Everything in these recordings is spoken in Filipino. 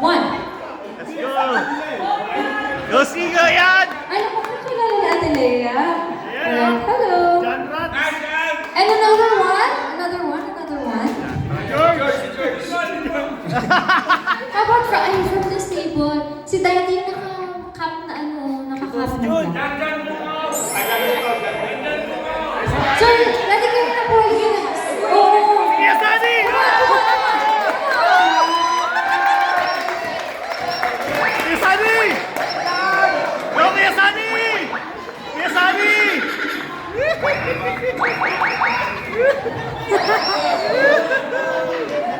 One. Let's go! Go Sigo yan! Alam ko kung kilala ni Ate Lea. Alright, hello. John Rats! And another one. Another one. Another one. George! How about from this table? Si Daddy yung naka-cap na ano, naka-cap na. Sir, Daddy kayo na po. Oo. Sige, Sunny! Kuya Sunny! Go, Kuya Sunny! Kuya Sunny!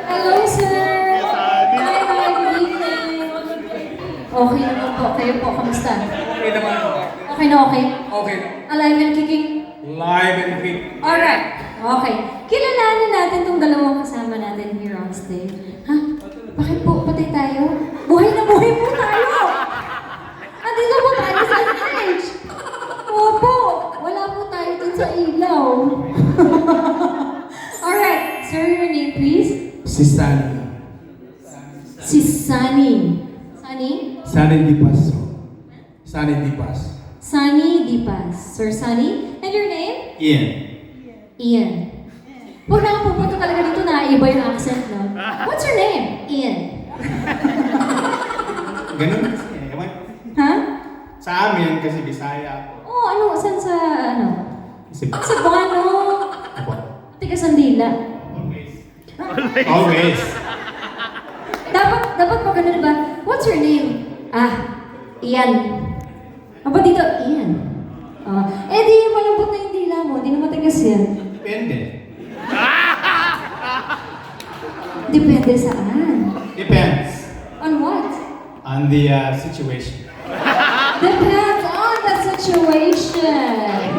Hello, sir. Sunny. Hi, good evening. Okay naman po. Kayo po, kamusta? Okay naman po. Okay na okay? Okay. Alive and kicking? Live and quick. Alright. Okay. Kilalanin natin tong dalawang kasama natin here on stage. Ha? Bakit po patay tayo? Buhay na buhay po tayo! Nandito po tayo sa stage! Opo! Wala po tayo dun sa ilaw. Alright. Sir, your name please? Si Sunny. Si Sunny. Sunny? Sunny Dipas. Sunny Dipas. Sunny Dipas. Sir Sunny? And your name? Ian. Ian. Huwag na pupunta talaga dito na iba yung accent, no? What's your name? Ian. Ganun kasi. Ewan. Ha? Sa amin kasi Bisaya. Oh, ano? Saan sa, ano? Kasi Sa Buano. Ako. Tiga Sandila. Always. Dapat pa ganun ba? What's your name? Ian. Aba dito, Ian. Di malambot na yung dila mo. Di na matigas yan. Depende. Depende saan. Depends. On what? On the situation. Depends on the situation.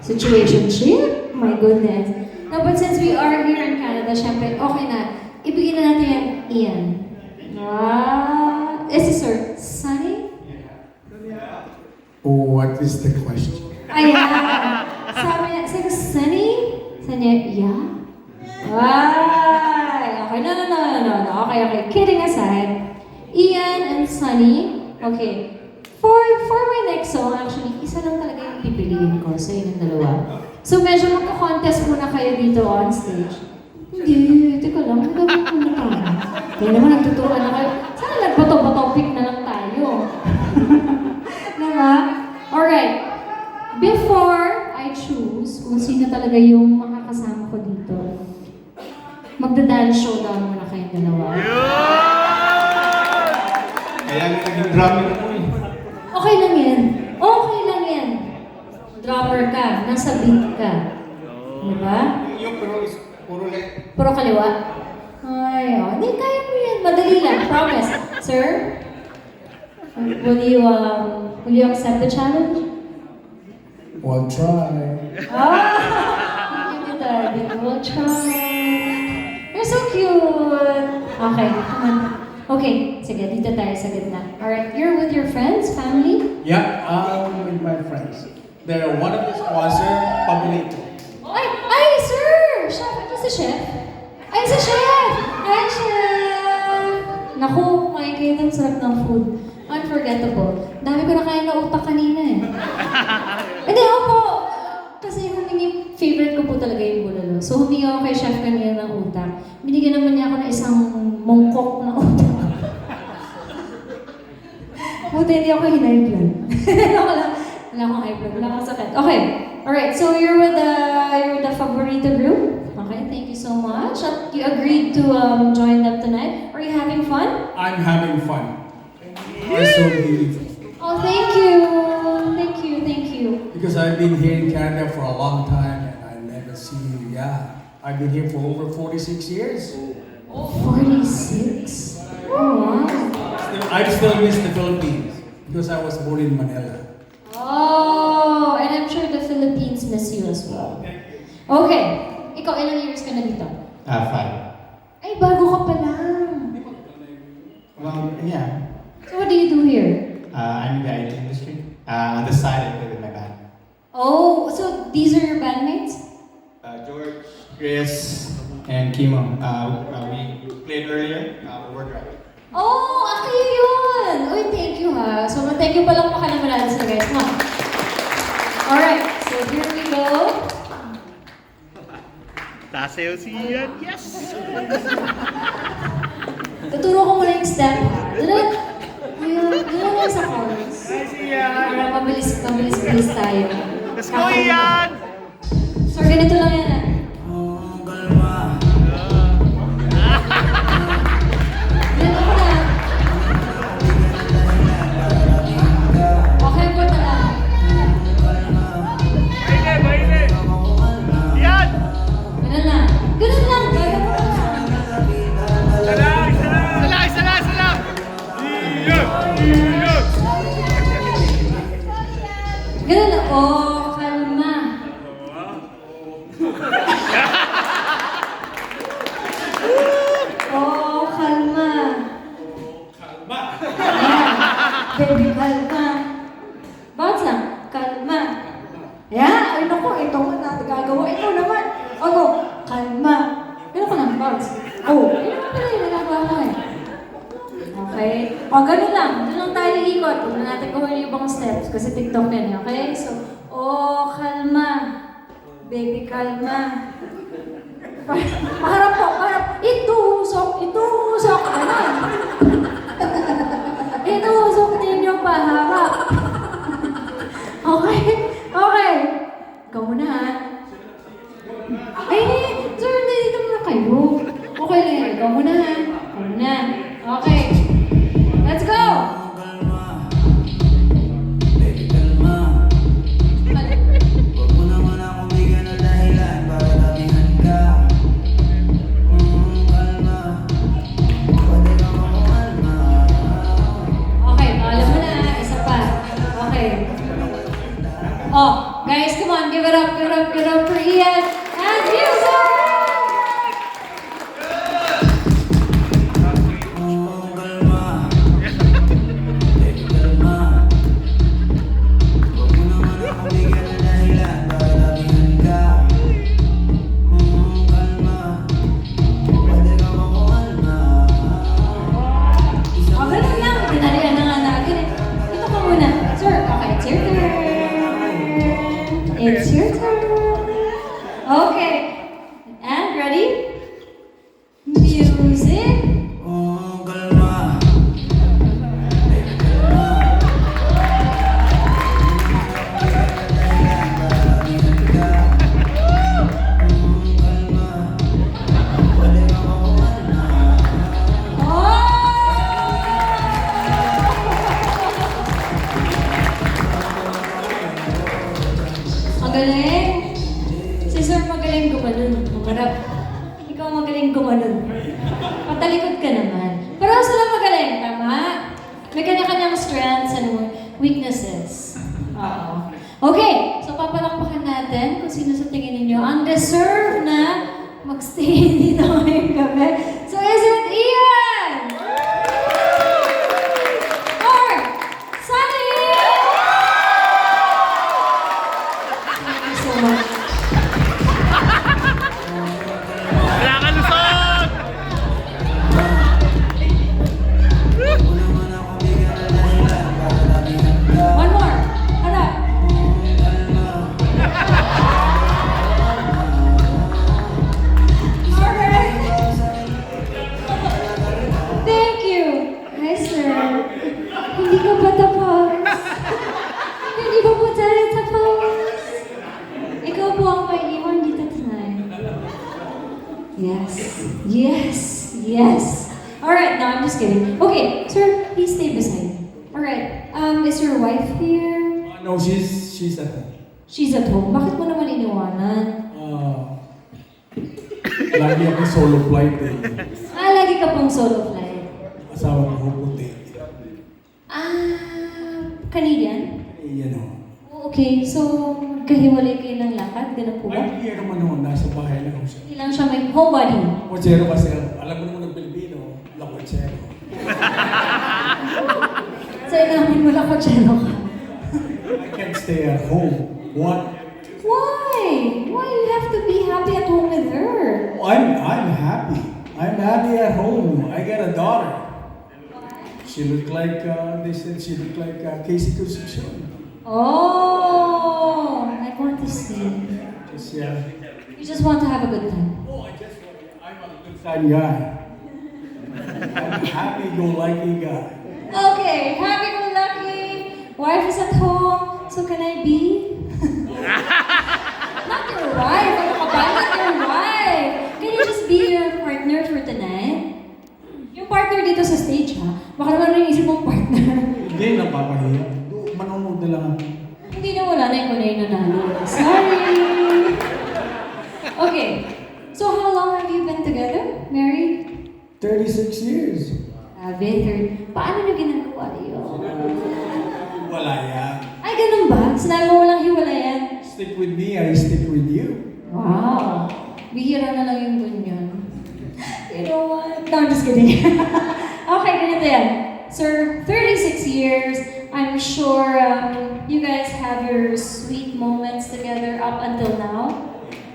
Situationship? My goodness. No, but since we are here in Canada, syempre, okay na. Ibigay na natin yung Ian. Si Sir Sunny? What is the question? Ayan. Sabi ko, Sunny? Sabi niya, yeah. Ay, okay, no. Okay. Kidding aside, Ian and Sunny, okay. For my next song, actually, isa lang talaga yung pipiliin ko sa inyong dalawa. So medyo magka-contest muna kayo dito on stage. Hindi, teka lang, magagawin muna tayo. Kaya naman nagtuturuan na kayo. Sana nagbato-topic na lang tayo. Diba? Alright. Before I choose kung sino talaga yung makakasama ko dito, magda-dance showdown muna kayong dalawa. Kaya naging drumming ako eh. Okay lang yan. Okay lang yan. Drummer ka, nasa beat ka. Diba? Yung pero is puro like. Puro kaliwa. Ay, hindi, kaya mo yan. Madali lang, promise. Sir, will you accept the challenge? We'll try. Give it a we'll try. You're so cute. Okay, come on. Okay, sige, dito tayo sa gitna. Alright, you're with your friends, family? Yeah, I'm with my friends. They're one of the sponsor, Pablito. Ay, sir! Chef, ito si Chef? Ay, si Chef! Hi, Chef! Naku, makikita ang sarap ng food. Unforgettable. Dami ko na kaya na utak kanina eh. Hindi, opo. Kasi favorite ko po talaga yung bulalo. So humingi ako kay Chef kanina ng utak. Binigyan naman niya ako ng isang mongkok na utak. Buti hindi ako high blood. Wala akong high blood. Wala akong sakit. Okay. Alright, so you're with the Favorito group. Okay, thank you so much. You agreed to join them tonight. Are you having fun? I'm having fun. It's so beautiful. Oh, thank you. Thank you. Because I've been here in Canada for a long time and I never see you. Yeah, I've been here for over 46 years. 46? Oh, wow. I still miss the Philippines because I was born in Manila. Oh, and I'm sure the Philippines miss you as well. Okay. Ikaw, ilang years ka na dito? 5. Ay, bago ka pa lang. Well, yeah. So what do you do here? I'm in the IT industry. On the side, I play with my band. Oh, so these are your bandmates? George, Chris, and Kimo. We played earlier. We're driving. Oh, Thank you palang naman sa guys. Come on. Alright, so here we go. Tasayaw si Ian. Yes! Tuturo ko muna yung step. Doon lang sa chorus. Nice, Ian! Para mabilis tayo. Let's go, Ian! So, ganito lang yan. Ganito ko na. Okay po na lang. Maine! Ian! Ganun lang. Ganun lang. Gaya mo lang. Isa lang! Ian! Ian! Ganun lang. Oh, kalma. Oh, kalma. Yeah. Baby, kalma. Bakit lang? Kalma. Yeah, ay naku, ito mo na gagawa. Ikaw naman. Ogo, kalma. Ganun ka lang, Bugs. Oh, ay naman pala yung nagagawa mo eh. Okay? O, ganun lang. Doon lang tayo ikot. Huwag na natin gawin yung ibang steps kasi TikTok yan eh. Okay? So, oh, kalma. Baby, kalma. Paharap po, paharap. Itusok. Ganun. Itusok ninyo paharap. Okay? Okay. Ikaw muna ha. Ay, sir, nandito muna kayo. Okay lang yan. Ikaw muna ha. Ikaw muna. Okay. Let's go! Okay, alam mo na. Isa pa. Okay. Oh, guys, come on. Give it up for Ian and music! Oh, ganun lang. Dinalian na nga natin eh. Ito ka muna. Sir, okay, it's your turn. It's your turn. Okay. And ready? Music. Ang galing! Si Sir magaling gumanon. Humarap. Ikaw magaling gumanon. Patalikod ka naman. Pero sila magaling, tama? May kanya-kanyang strengths and weaknesses. Oo. Okay, so papalakpakan natin kung sino sa tingin ninyo ang deserve na magstay dito ngayong gabi. So is it Ian? Or Sunny? Thank you so much. Wala ka lusot! One more. Harap. Alright. Thank you. Hi, sir. Hindi ka pa tapos. Hindi pa po tayo tapos. Ikaw po ang may iwan dito tonight. Yes. Yes. Yes. Alright, no, I'm just kidding. Okay, sir, please stay beside. Alright, is your wife here? No, she's at home. She's at home. Bakit mo naman iniwanan? Lagi ako solo flight eh. Lagi ka pong solo flight. Asawa ko puti. Canadian? Yan o. Okay, so kahiwalay kayo ng lakad, ganun po ba? Ay, hindi naman noon. Nasa bahay lang ako siya. Hindi lang siya may homebody. Kotsero kasi, alam mo naman ng Pilipino, lakotsero. Sa inamin mo lang kotsero ka. I can't stay at home. What? Why? Why you have to be happy at home with her? I'm happy. I'm happy at home. I got a daughter. She looked like, they said she looked like Casey Concepcion. Oh, I want to see. Just, yeah. You just want to have a good time. Oh, I'm a good time guy. I'm a happy-go-lucky guy. Okay, happy-go-lucky. Wife is at home, so can I be? Not your wife. Ano ka ba? Not your wife. Can you just be your partner for tonight? Yung partner dito sa stage, ha? Baka naman rin isip mong partner. Hindi, napakahiya. Manonood na lang ako. Hindi na wala na yung kulay nanalo. Sorry! Okay. So how long have you been together? Married? 36 years. Paano nyo ginagawa yun? Wala yan. Ay, ganun ba? Sinabi mo walang hiwalayan. Stick with me, I stick with you. Wow. Bihira na lang yung ganyan. You know what? No, I'm just kidding. Okay, ganito yan. Sir, 36 years. I'm sure you guys have your sweet moments together up until now.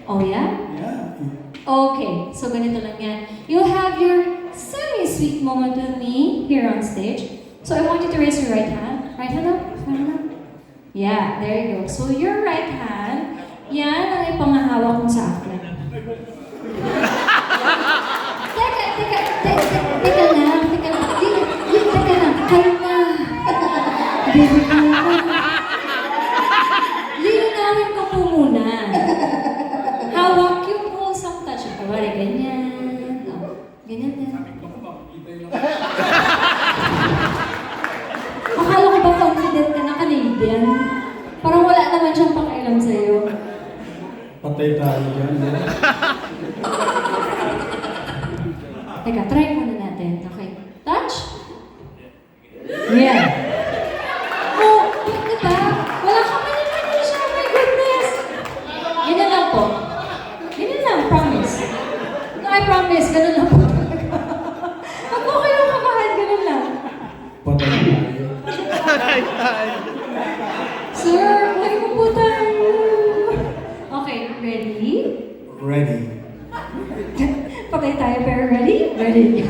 Oh, yeah? Yeah. Okay, so ganito lang yan. You'll have your semi-sweet moment with me here on stage. So I want you to raise your right hand. Right hand up? Right hand up? Yeah, there you go. So your right hand, yan ang ipangahawak mo sa akin. Teka lang. Teka lang. Kalma. Baby, kalma. Linawin ko po muna. Hawak yung wholesome touch. Kawari, ganyan. Oh, ganyan din. Akala ko ba confident ka na Canadian? Parang wala naman siyang pakialam sa'yo. Patay tayo dyan. Teka, try muna natin. Okay. Touch? Yeah. Oh, diba? Wala ka mali siya. Oh my goodness. Ganyan lang po. Ganyan lang, promise. No, I promise. Ganun lang po. Huwag mo kayong kakahan. Ganun lang. Patay tayo. Sir, huwag mo po tayo. Okay, ready? Ready. Patay tayo pero ready? Ready.